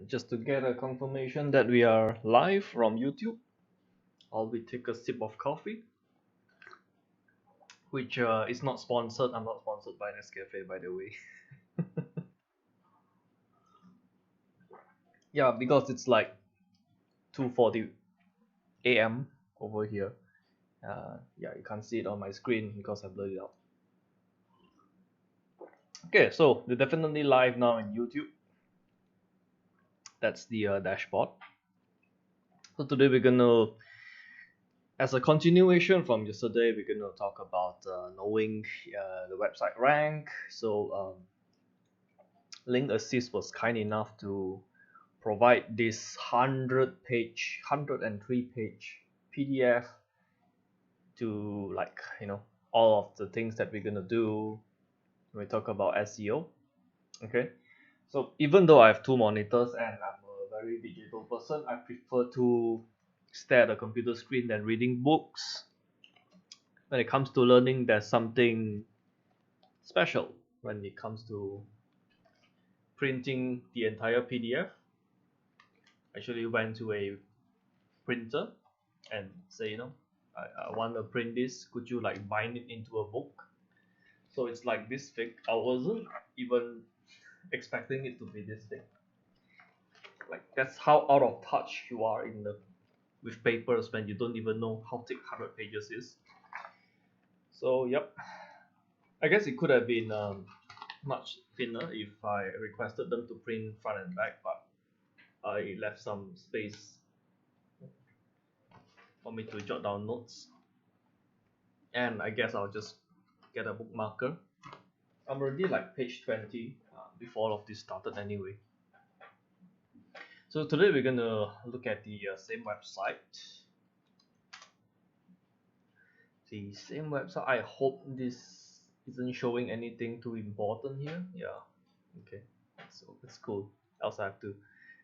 Just to get a confirmation that we are live from YouTube, I'll be take a sip of coffee, which is not sponsored. I'm not sponsored by Nescafe, by the way. Yeah, because it's like 2:40 a.m. over here. Yeah, you can't see it on my screen because I blurred it out. Okay, so they're definitely live now in YouTube. That's the dashboard. So today we're gonna, as a continuation from yesterday, we're gonna talk about knowing the website rank. So Link Assist was kind enough to provide this 103 page PDF to, like, all of the things that we're gonna do when we talk about SEO. Okay, so even though I have two monitors and I'm a very digital person, I prefer to stare at a computer screen than reading books. When it comes to learning, there's something special when it comes to printing the entire PDF. I actually went to a printer and say, I want to print this. Could you like bind it into a book? So it's like this thick. I wasn't even expecting it to be this thick. Like, that's how out of touch you are with papers when you don't even know how thick 100 pages is. So yep, I guess it could have been much thinner if I requested them to print front and back, but I left some space for me to jot down notes. And I guess I'll just get a bookmarker. I'm already like page 20 before all of this started anyway. So today we're gonna look at the same website. The same website. I hope this isn't showing anything too important here. Yeah, okay, so it's cool. Else I have to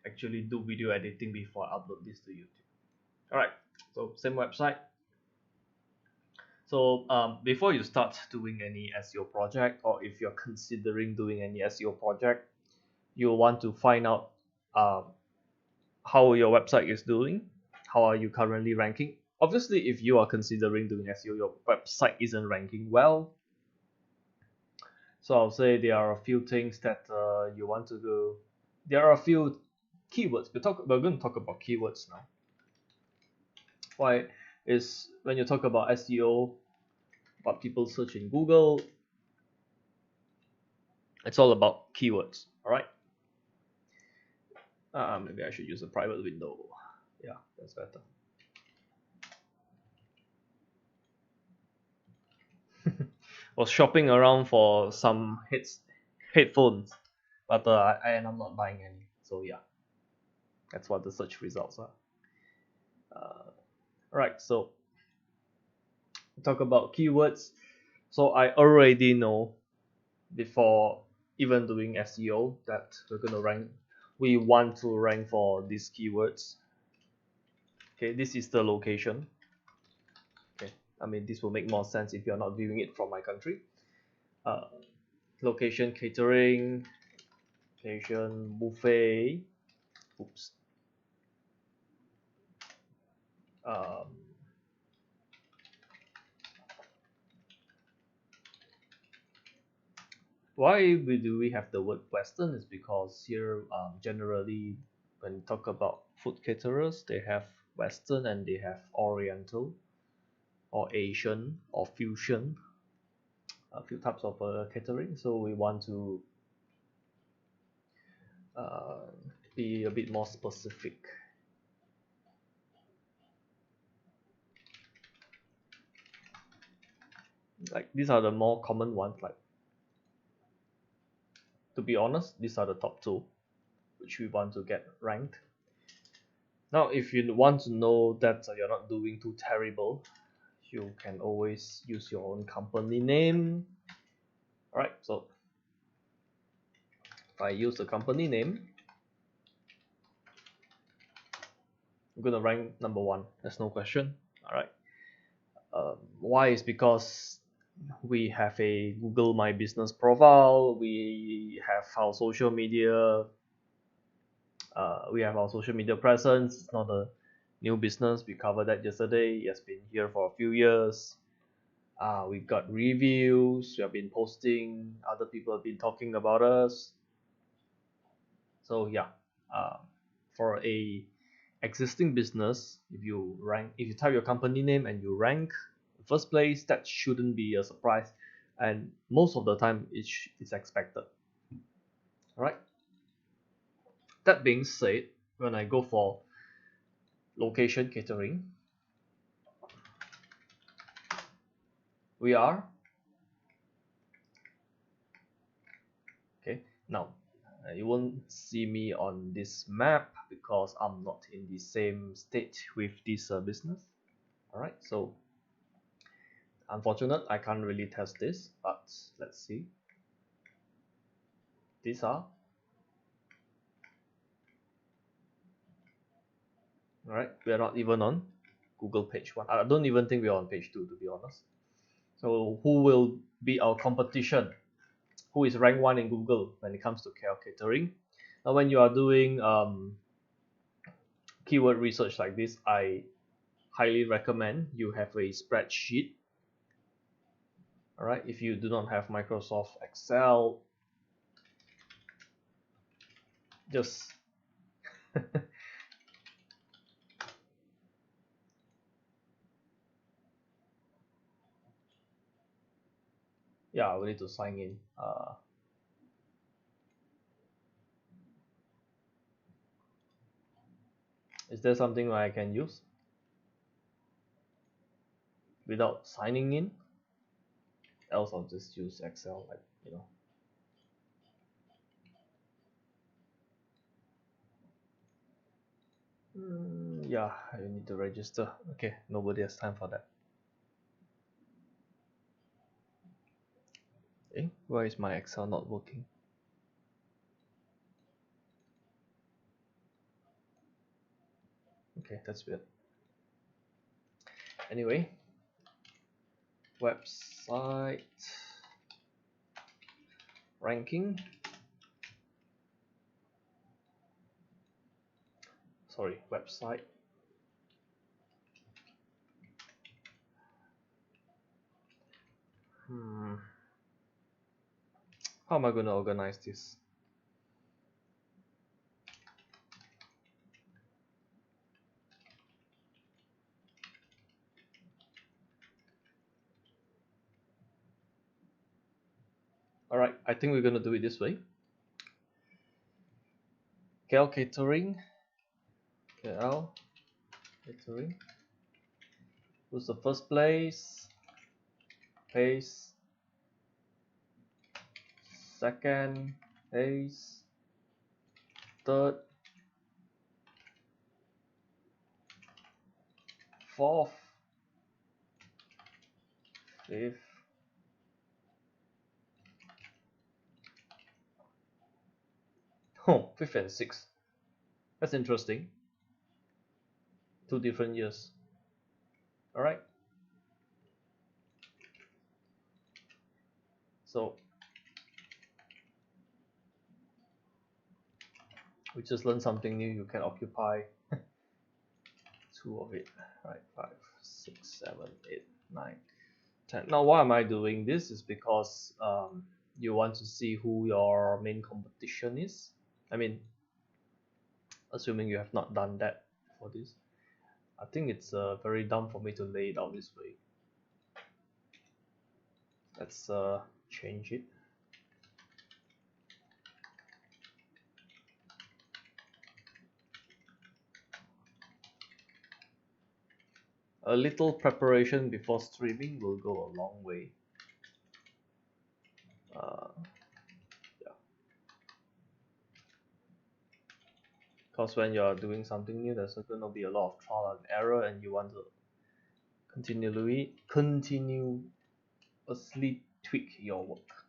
actually do video editing before I upload this to YouTube. Alright, so same website. So before you start doing any SEO project, or if you're considering doing any SEO project, you want to find out how your website is doing, how are you currently ranking. Obviously, if you are considering doing SEO, your website isn't ranking well. So I'll say there are a few things that you want to do. There are a few keywords. We're going to talk about keywords now. Why is when you talk about SEO, what people search in Google, it's all about keywords. All right. Maybe I should use a private window. Yeah, that's better. Was shopping around for some headphones, but I'm not buying any. So yeah, that's what the search results are. Right, so talk about keywords. So I already know before even doing SEO that we're gonna rank. We want to rank for these keywords. Okay, this is the location. Okay, I mean, this will make more sense if you're not viewing it from my country. Location, catering, location, buffet. Oops. Um, why do we have the word Western is because here generally when you talk about food caterers, they have Western and they have Oriental or Asian or fusion, a few types of catering. So we want to uh, be a bit more specific. Like, these are the more common ones. Like, to be honest, these are the top two which we want to get ranked. Now, if you want to know that you're not doing too terrible, you can always use your own company name. Alright, so if I use the company name, I'm gonna rank number one. There's no question. Alright. Why is because we have a Google My Business profile, we have our social media We have our social media presence. It's not a new business. We covered that yesterday. It has been here for a few years. We got reviews. We have been posting. Other people have been talking about us. So yeah, for a existing business, if you type your company name and you rank first place, that shouldn't be a surprise, and most of the time it's expected. All right. That being said, when I go for location catering, we are okay. Now, you won't see me on this map because I'm not in the same state with this business. All right, so unfortunate, I can't really test this, but let's see. These are all right. We are not even on Google page 1. I don't even think we are on page 2, to be honest. So who will be our competition? Who is rank 1 in Google when it comes to KL catering? Now, when you are doing keyword research like this, I highly recommend you have a spreadsheet. All right, if you do not have Microsoft Excel, just yeah, we need to sign in. Is there something I can use without signing in? Else I'll just use Excel, like, you know. Yeah, I need to register. Okay, nobody has time for that. Why is my Excel not working? Okay, that's weird. Anyway, website ranking. Sorry, website. How am I going to organize this? All right, I think we're going to do it this way. KL catering. KL catering. Who's the first place? Place. Second place. Third. Fourth. Fifth. Oh, fifth and sixth. That's interesting. 2 different years. All right. So we just learned something new. You can occupy 2 of it. Right, 5, 6, 7, 8, 9, 10. Now, why am I doing this? Is because you want to see who your main competition is. I mean, assuming you have not done that for this, I think it's very dumb for me to lay it out this way. Let's change it. A little preparation before streaming will go a long way. Yeah. Because when you're doing something new, there's going to be a lot of trial and error, and you want to continuously tweak your work.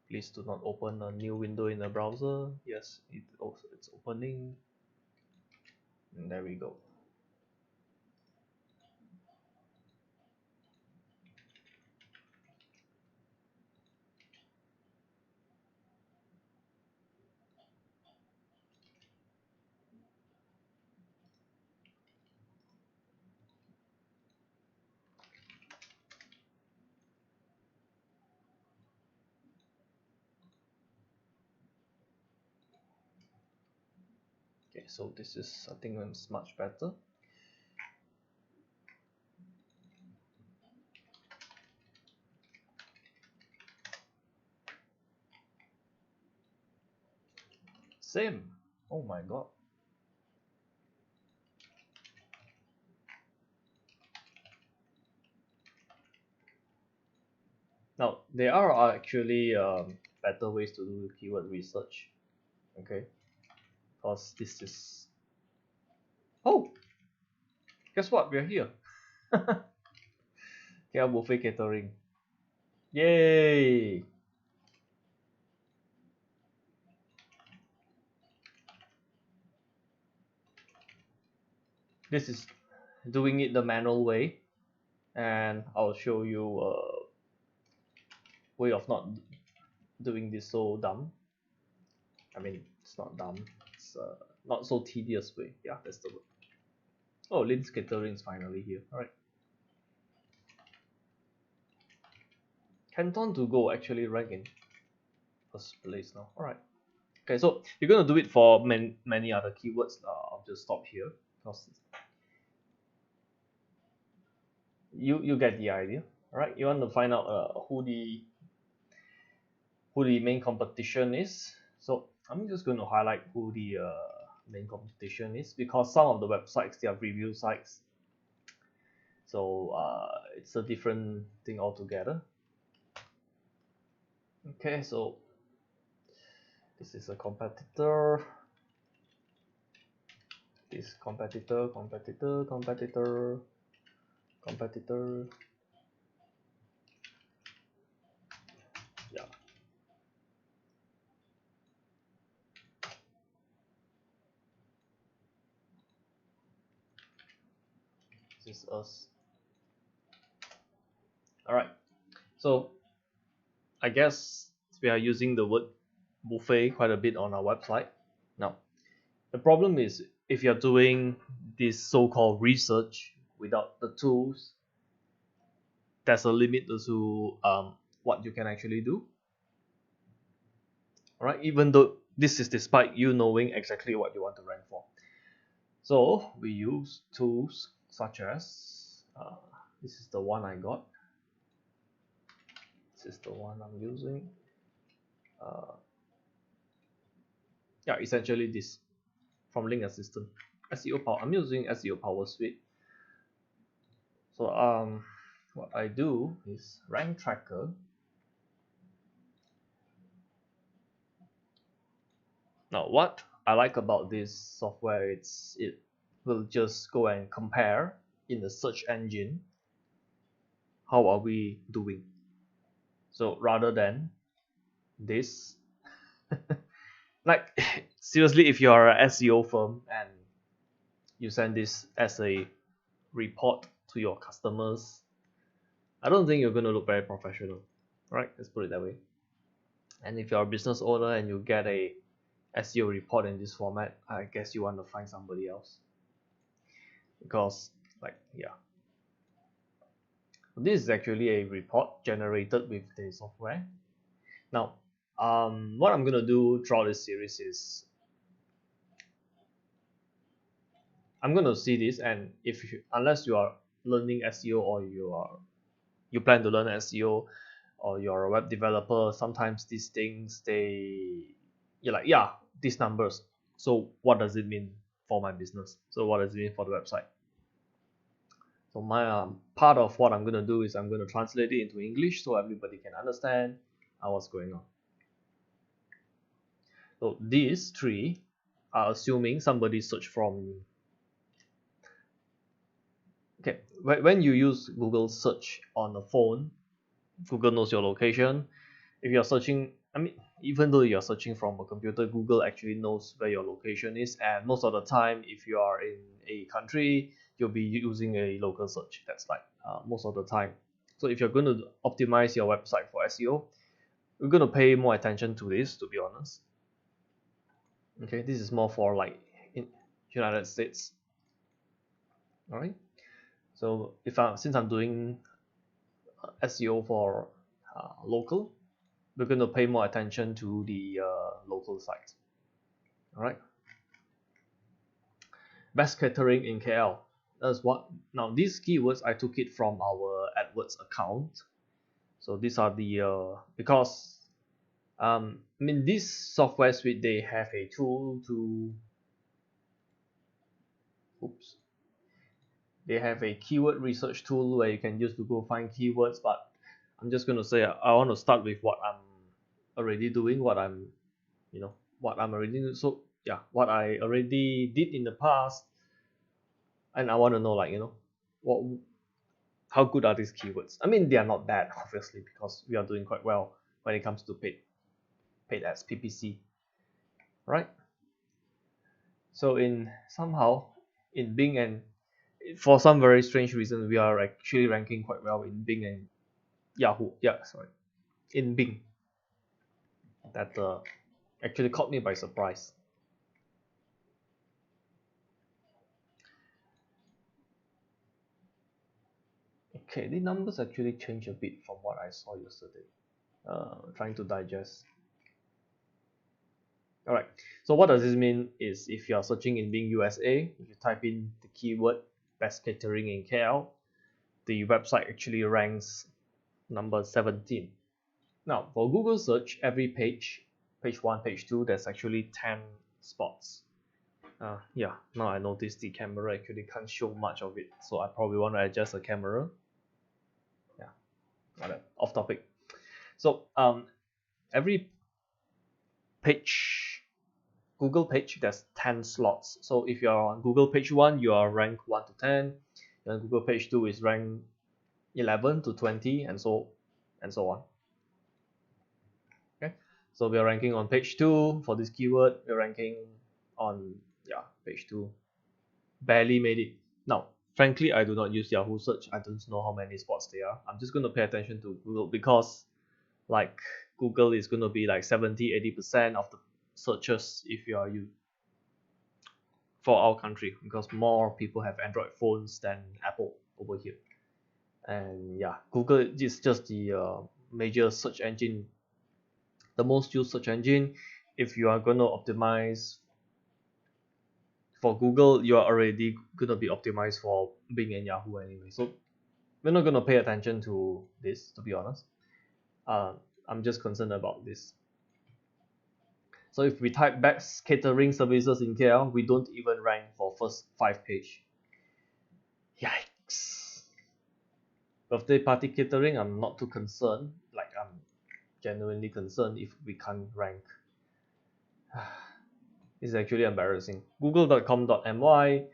Please do not open a new window in the browser. Yes, it's opening. And there we go. Okay, so this is, I think it's much better. Same. Oh my god. Now there are actually better ways to do keyword research. Okay, because this is, oh, guess what? We're here. KL Buffet Catering. Yay! This is doing it the manual way, and I'll show you a way of not doing this so dumb. I mean, it's not dumb. It's not so tedious way. Yeah, that's the word. Oh, Lynn's Catering is finally here. All right. Canton to go actually rank in first place now. All right. Okay, so you're gonna do it for many other keywords. I'll just stop here because you get the idea. All right. You want to find out who the main competition is. So I'm just going to highlight who the main competition is, because some of the websites, they are review sites, so it's a different thing altogether. Okay, so this is a competitor, this competitor, yeah, this is us. All right, so I guess we are using the word buffet quite a bit on our website. Now the problem is, if you're doing this so-called research without the tools, there's a limit to what you can actually do. All right, even though this is despite you knowing exactly what you want to rank for. So we use tools such as this is the one I got. This is the one I'm using. Yeah, essentially this from Link Assistant. SEO Power. I'm using SEO Power Suite. So what I do is rank tracker. Now what I like about this software, it will just go and compare in the search engine how are we doing. So rather than this, like seriously, if you are an SEO firm and you send this as a report to your customers, I don't think you're going to look very professional, right? Let's put it that way. And if you're a business owner and you get a SEO report in this format, I guess you want to find somebody else, because like, yeah, this is actually a report generated with the software. Now what I'm gonna do throughout this series is I'm gonna see this, and if you, unless you are learning SEO or you plan to learn SEO or you're a web developer, sometimes these things, you're like, yeah, these numbers, so what does it mean for my business? So what does it mean for the website? So my part of what I'm gonna do is I'm gonna translate it into English so everybody can understand what's going on. So these three are assuming somebody searched from. Okay, when you use Google search on the phone, Google knows your location. If you're searching, I mean, even though you're searching from a computer, Google actually knows where your location is, and most of the time, if you are in a country, you'll be using a local search. That's like most of the time. So if you're going to optimize your website for SEO, you're going to pay more attention to this, to be honest. Okay, this is more for like in United States. All right. So since I'm doing SEO for local, we're going to pay more attention to the local site. All right. best catering in KL. That's what. Now these keywords I took it from our AdWords account. So these are the because I mean this software suite, they have a tool to oops they have a keyword research tool where you can use to go find keywords. But I'm just gonna say I want to start with what I'm already doing, what I'm what I'm already doing. So yeah, what I already did in the past, and I want to know like what how good are these keywords. I mean they are not bad obviously, because we are doing quite well when it comes to paid ads, PPC, right? So in somehow in Bing, and for some very strange reason, we are actually ranking quite well in Bing and Yahoo. Yeah, sorry, in Bing. That actually caught me by surprise. Okay, the numbers actually changed a bit from what I saw yesterday. Trying to digest. All right. So what does this mean is if you are searching in Bing USA, if you type in the keyword best catering in KL, the website actually ranks number 17. Now for Google search, every page 1, page 2, there's actually 10 spots. Yeah, now I noticed the camera actually can't show much of it, so I probably want to adjust the camera. Yeah, whatever, off topic. So every page, Google page, there's 10 slots. So if you're on Google page 1, you are ranked 1 to 10, and Google page 2 is ranked 11 to 20, and so on. Okay, so we are ranking on page 2 for this keyword. We're ranking on page 2, barely made it. Now frankly, I do not use Yahoo search. I don't know how many spots there are. I'm just going to pay attention to Google, because like Google is going to be like 70-80% of the searches if you are you for our country, because more people have Android phones than Apple over here. And yeah, Google is just the major search engine, the most used search engine. If you are going to optimize for Google, you are already going to be optimized for Bing and Yahoo anyway. So we're not going to pay attention to this, to be honest. I'm just concerned about this. So if we type best catering services in KL, we don't even rank for first 5 page. Yikes. Birthday party catering, I'm not too concerned. Like I'm genuinely concerned if we can't rank. It's actually embarrassing. Google.com.my,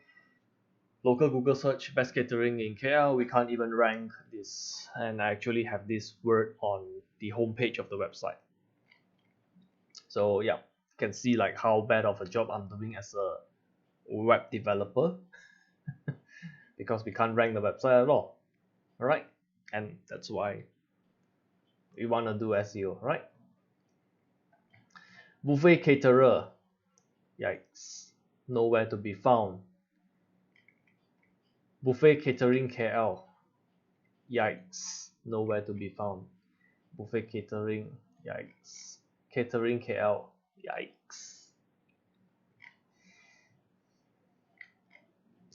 local Google search best catering in KL, we can't even rank this. And I actually have this word on the homepage of the website. So yeah, you can see like how bad of a job I'm doing as a web developer because we can't rank the website at all. Alright, and that's why we want to do SEO, right? Buffet caterer, yikes, nowhere to be found. Buffet catering KL, yikes, nowhere to be found. Buffet catering, yikes. Catering KL, yikes.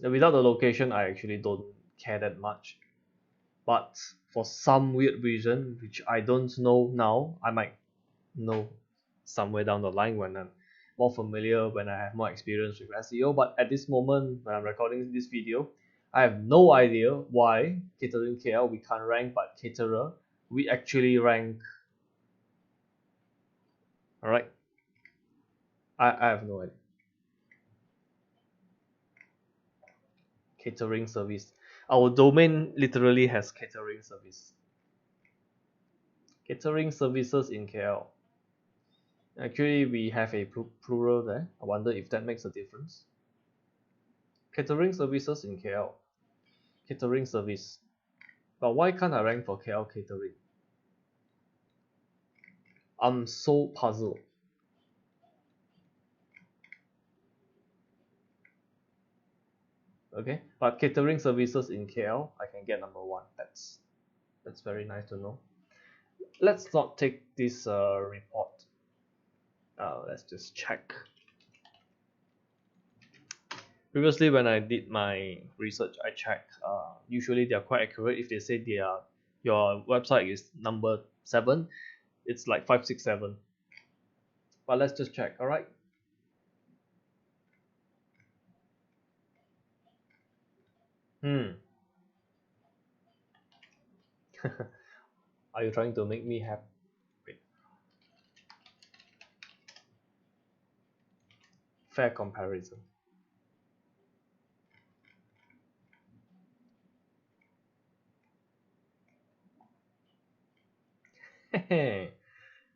Without the location, I actually don't care that much. But for some weird reason, which I don't know now, I might know somewhere down the line when I'm more familiar, when I have more experience with SEO. But at this moment, when I'm recording this video, I have no idea why catering KL we can't rank, but caterer we actually rank. Alright, I have no idea. Catering service. Our domain literally has catering service. Catering services in KL. Actually, we have a plural there. I wonder if that makes a difference. Catering services in KL. Catering service. But why can't I rank for KL catering? I'm so puzzled. Okay, but catering services in KL, I can get number 1. That's very nice to know. Let's not take this report. Let's just check. Previously, when I did my research, I checked. Usually, they are quite accurate. If they say your website is number 7, it's like 567. But let's just check. All right. Hmm. Are you trying to make me happy? Fair comparison.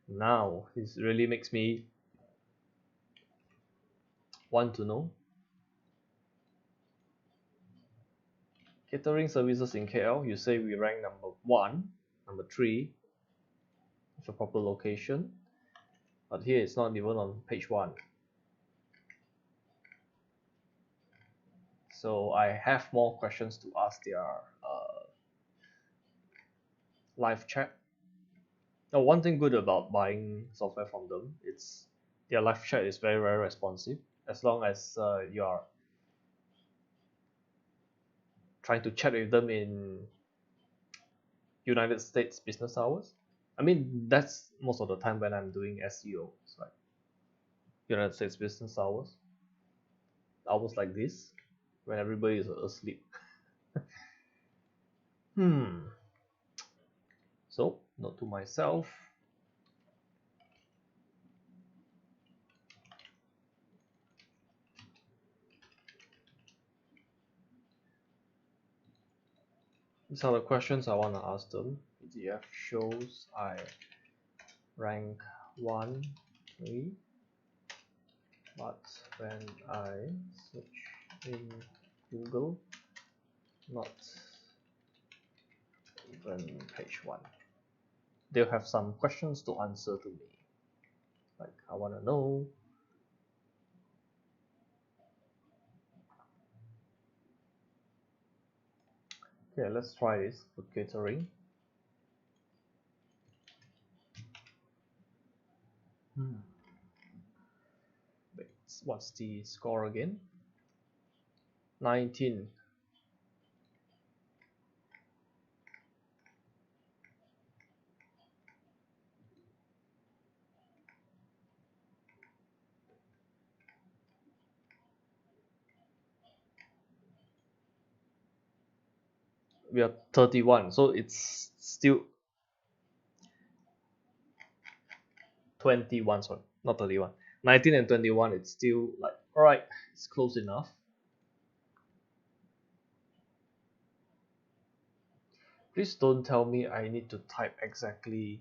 Now this really makes me want to know. Catering services in KL, you say we rank number 1, number 3, with a proper location, but here it's not even on page 1. So I have more questions to ask their live chat. Now, one thing good about buying software from them, it's their live chat is very very responsive. As long as you are trying to chat with them in United States business hours. I mean, that's most of the time when I'm doing SEO. It's like United States business hours, hours like this, when everybody is asleep. Hmm. So, note to myself. These are the questions I want to ask them. PDF shows I rank 1, 3, but when I search in Google, not even page 1. They'll have some questions to answer to me. Like, I want to know. Okay, let's try this for catering. Wait, what's the score again? 19. We are 31, so it's still 21. Sorry, not 31. 19 and 21. It's still like, all right, it's close enough. Please don't tell me I need to type exactly.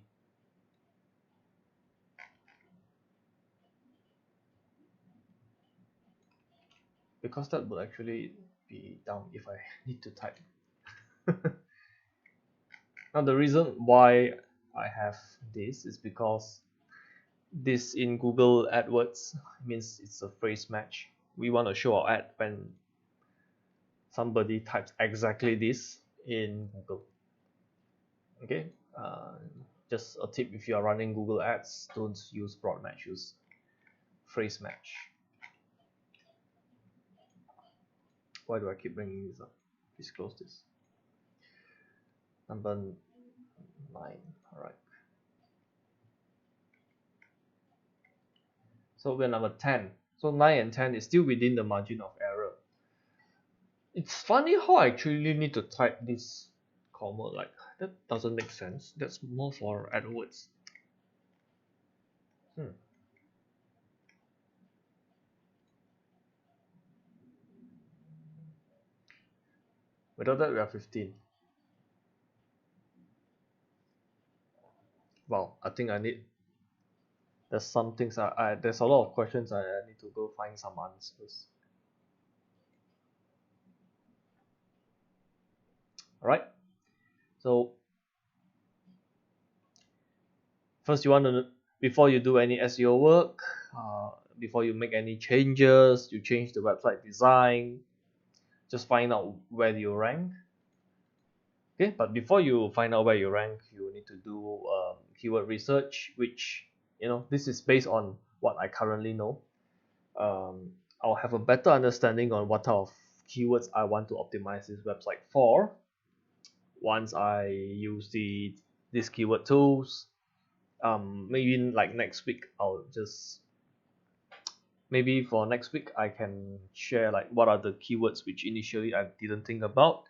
Because that would actually be dumb if I need to type. Now the reason why I have this is because this in Google AdWords means it's a phrase match. We want to show our ad when somebody types exactly this in Google. Okay, just a tip: if you are running Google Ads, don't use broad match, use phrase match. Why do I keep bringing this up? Please close this. Number 9. All right. So we're number 10. So 9 and 10 is still within the margin of error. It's funny how I actually need to type this comma, like that doesn't make sense. That's more for AdWords. Without that, we are 15. Wow, I think I need. There's some things there's a lot of questions I need to go find some answers. All right. So first, you want to, before you do any SEO work, before you make any changes, you change the website design, just find out where you rank. Okay, but before you find out where you rank, you need to do keyword research, which this is based on what I currently know. I'll have a better understanding on what type of keywords I want to optimize this website for. Once I use these keyword tools, maybe like next week maybe for next week I can share like what are the keywords which initially I didn't think about,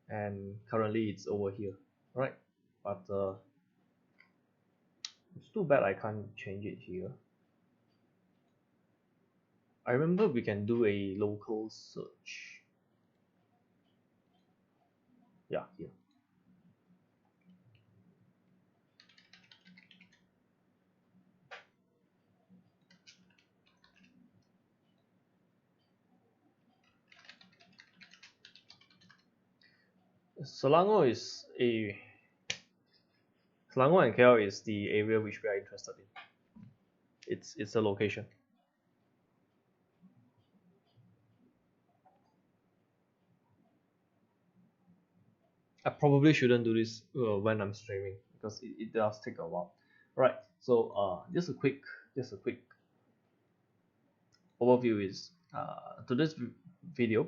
and currently it's over here, right? But it's too bad I can't change it here. I remember we can do a local search. Yeah, here. Selangor is a Selangor and KL is the area which we are interested in. It's a location. I probably shouldn't do this when I'm streaming because it does take a while. Right. So just a quick overview is to this video.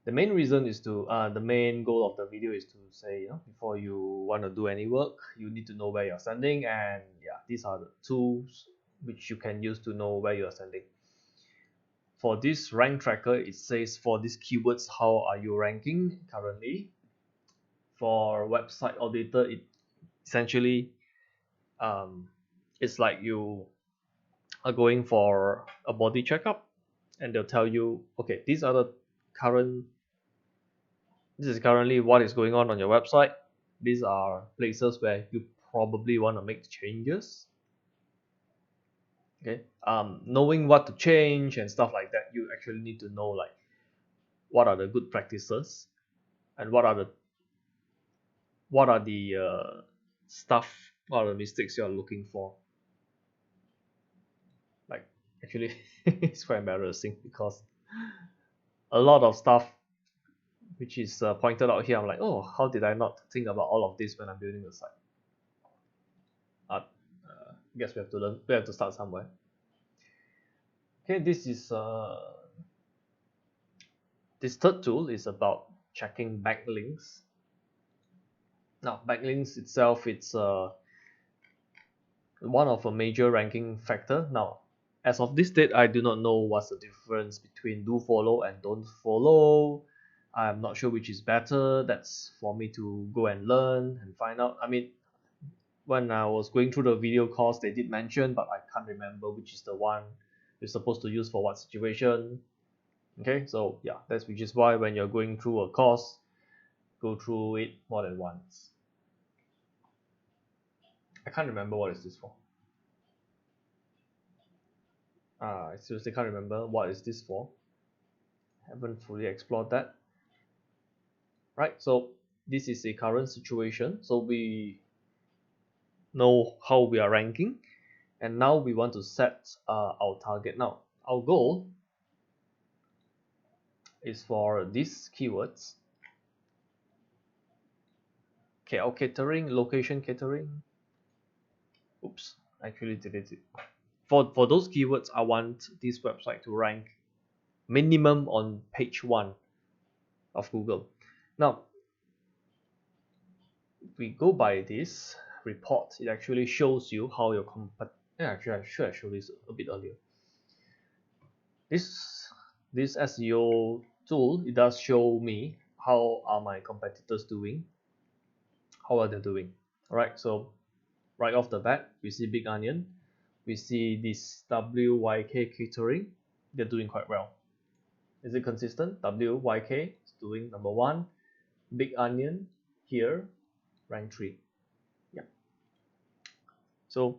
The main reason is to the main goal of the video is to say, you know, before you want to do any work, you need to know where you're standing, and yeah, these are the tools which you can use to know where you're standing. For this rank tracker, it says for these keywords, how are you ranking currently? For website auditor, it essentially it's like you are going for a body checkup, and they'll tell you, okay, current this is currently what is going on your website. These are places where you probably want to make changes. Okay, knowing what to change and stuff like that, you actually need to know like what are the good practices and what are the what are the mistakes you are looking for. Like actually, it's quite embarrassing because a lot of stuff which is pointed out here, I'm like, oh, how did I not think about all of this when I'm building the site? I guess we have to learn. We have to start somewhere. Okay, this third tool is about checking backlinks. Now, backlinks itself, it's one of a major ranking factor. Now, as of this date, I do not know what's the difference between do follow and don't follow. I'm not sure which is better. That's for me to go and learn and find out. I mean, when I was going through the video course, they did mention, but I can't remember which is the one you're supposed to use for what situation. Okay, so yeah, that's which is why when you're going through a course, go through it more than once. I can't remember what is this for. I seriously can't remember what is this for. Haven't fully explored that. Right, so this is a current situation. So we know how we are ranking, and now we want to set our target. Now, our goal is for these keywords. Okay, our catering, location catering. Oops, I actually deleted it. For those keywords, I want this website to rank minimum on page 1 of Google. Now, if we go by this report, it actually shows you how your actually I should have showed this a bit earlier. This SEO tool, it does show me how are my competitors doing, how are they doing. All right, so right off the bat, we see Big Onion, we see this WYK catering, they're doing quite well. Is it consistent? WYK is doing number 1, Big Onion here rank 3. Yeah, so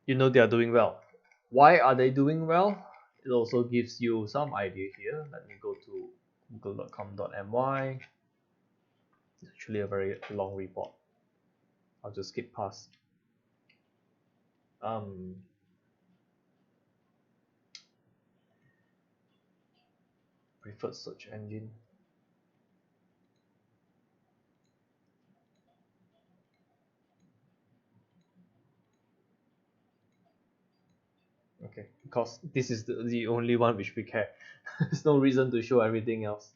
you know they are doing well. Why are they doing well? It also gives you some idea here. Let me go to google.com.my. It's actually a very long report. I'll just skip past. Preferred search engine. Okay, because this is the only one which we care. There's no reason to show everything else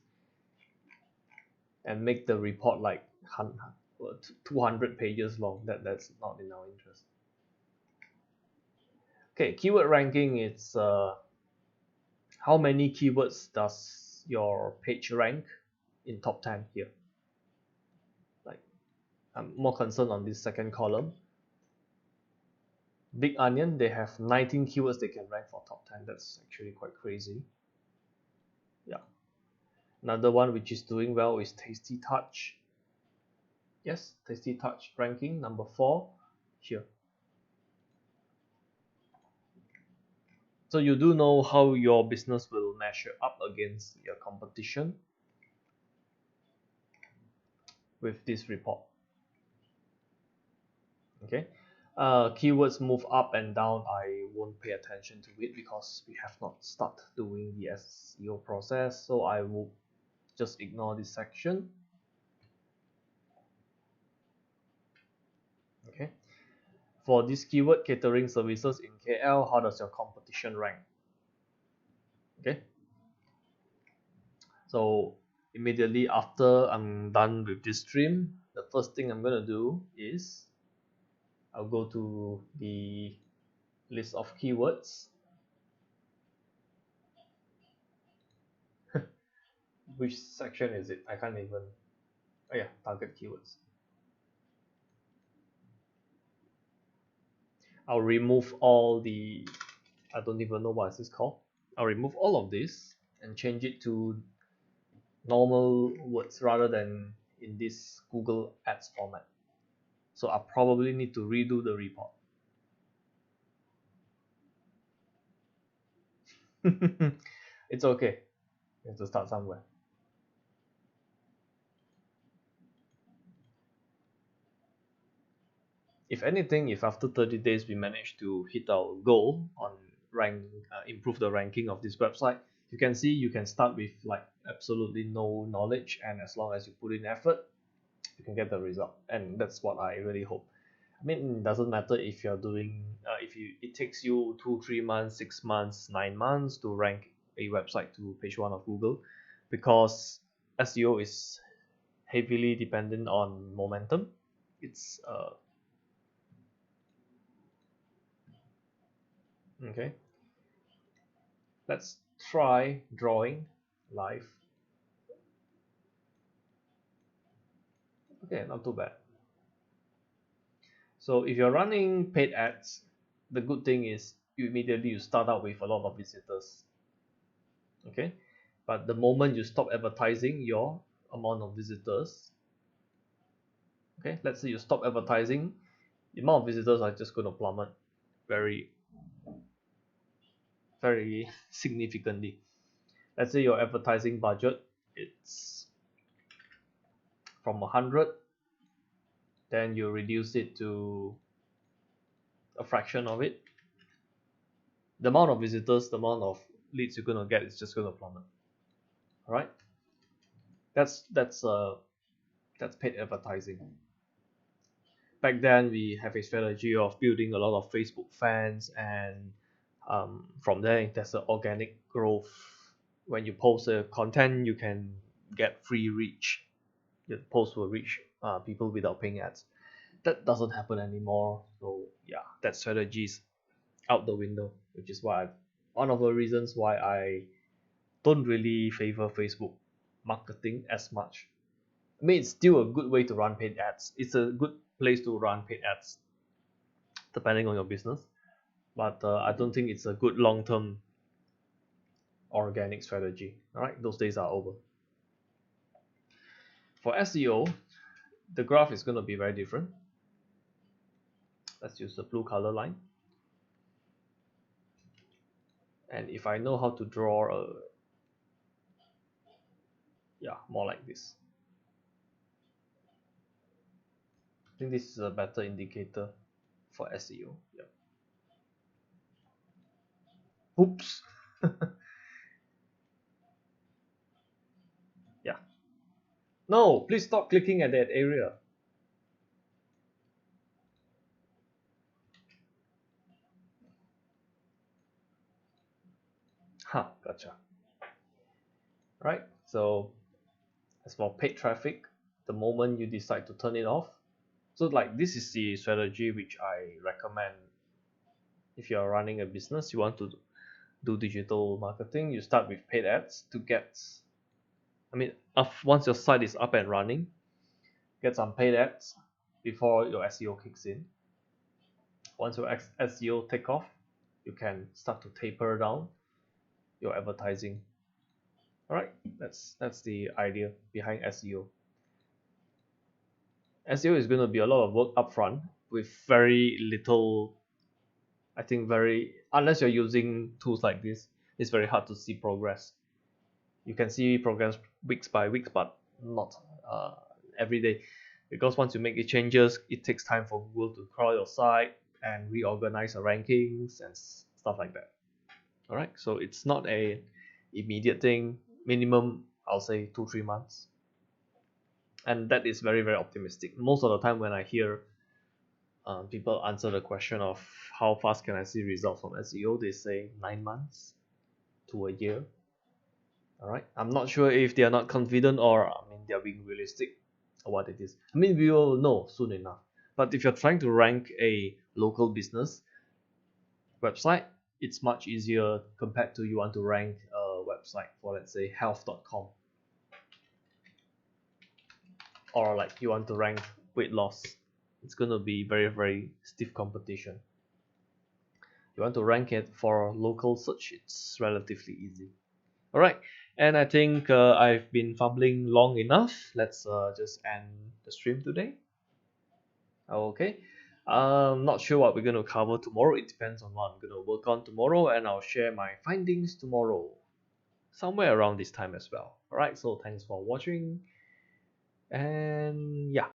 and make the report like 200 pages long. That's not in our interest. Okay, keyword ranking, it's how many keywords does your page rank in top 10 here. Like, I'm more concerned on this second column. Big Onion, they have 19 keywords they can rank for top 10. That's actually quite crazy. Yeah. Another one which is doing well is Tasty Touch. Yes, Tasty Touch ranking number 4 here. So you do know how your business will measure up against your competition with this report. Okay, keywords move up and down. I won't pay attention to it because we have not started doing the SEO process, so I will just ignore this section. Okay, for this keyword, catering services in KL, how does your competition rank? Okay, so immediately after I'm done with this stream, the first thing I'm gonna do is I'll go to the list of keywords. Which section is it? I can't even. Oh yeah, target keywords. I'll remove all the, I don't even know what is this called. I'll remove all of this and change it to normal words rather than in this Google Ads format. So I probably need to redo the report. It's okay. You have to start somewhere. If anything, if after 30 days we manage to hit our goal on improve the ranking of this website, you can see you can start with like absolutely no knowledge, and as long as you put in effort, you can get the result. And that's what I really hope. I mean, it doesn't matter if you're doing it takes you 2-3 months, 6 months, 9 months to rank a website to page 1 of Google, because SEO is heavily dependent on momentum. It's okay. Let's try drawing live. Okay, not too bad. So if you're running paid ads, the good thing is you start out with a lot of visitors. Okay, but the moment you stop advertising, your amount of visitors, okay, let's say you stop advertising, the amount of visitors are just going to plummet very very significantly. Let's say your advertising budget, it's from 100, then you reduce it to a fraction of it. The amount of visitors, the amount of leads you're going to get is just going to plummet. All right, that's paid advertising. Back then we have a strategy of building a lot of Facebook fans, and from there there's an organic growth. When you post a content, you can get free reach. Your post will reach people without paying ads. That doesn't happen anymore. So yeah, that strategy is out the window, which is one of the reasons why I don't really favor Facebook marketing as much. I mean, it's still a good way to run paid ads. It's a good place to run paid ads, depending on your business. But I don't think it's a good long-term organic strategy. All right, those days are over. For SEO, the graph is going to be very different. Let's use the blue color line. And if I know how to draw more like this. I think this is a better indicator for SEO. Yeah. Oops. Yeah. No, please stop clicking at that area. Gotcha. Right. So as for paid traffic, the moment you decide to turn it off, so like this is the strategy which I recommend if you are running a business, you want to do digital marketing, you start with paid ads to get, I mean, once your site is up and running, get some paid ads before your SEO kicks in. Once your SEO take off, you can start to taper down your advertising. All right, that's the idea behind SEO. SEO is going to be a lot of work upfront with very little. I think very unless you're using tools like this, it's very hard to see progress. You can see progress weeks by weeks, but not every day, because once you make the changes, it takes time for Google to crawl your site and reorganize the rankings and stuff like that. All right, so it's not a immediate thing. Minimum, I'll say 2-3 months, and that is very very optimistic. Most of the time when I hear people answer the question of how fast can I see results from SEO, they say 9 months to a year. All right, I'm not sure if they are not confident or I mean they are being realistic or what it is. I mean we will know soon enough. But if you're trying to rank a local business website, it's much easier compared to you want to rank a website for, let's say, health.com, or like you want to rank weight loss. It's going to be very very stiff competition. You want to rank it for local search, it's relatively easy. All right, and I think I've been fumbling long enough. Let's just end the stream today. Okay. Not sure what we're going to cover tomorrow. It depends on what I'm going to work on tomorrow, and I'll share my findings tomorrow, somewhere around this time as well. All right. So thanks for watching, and yeah.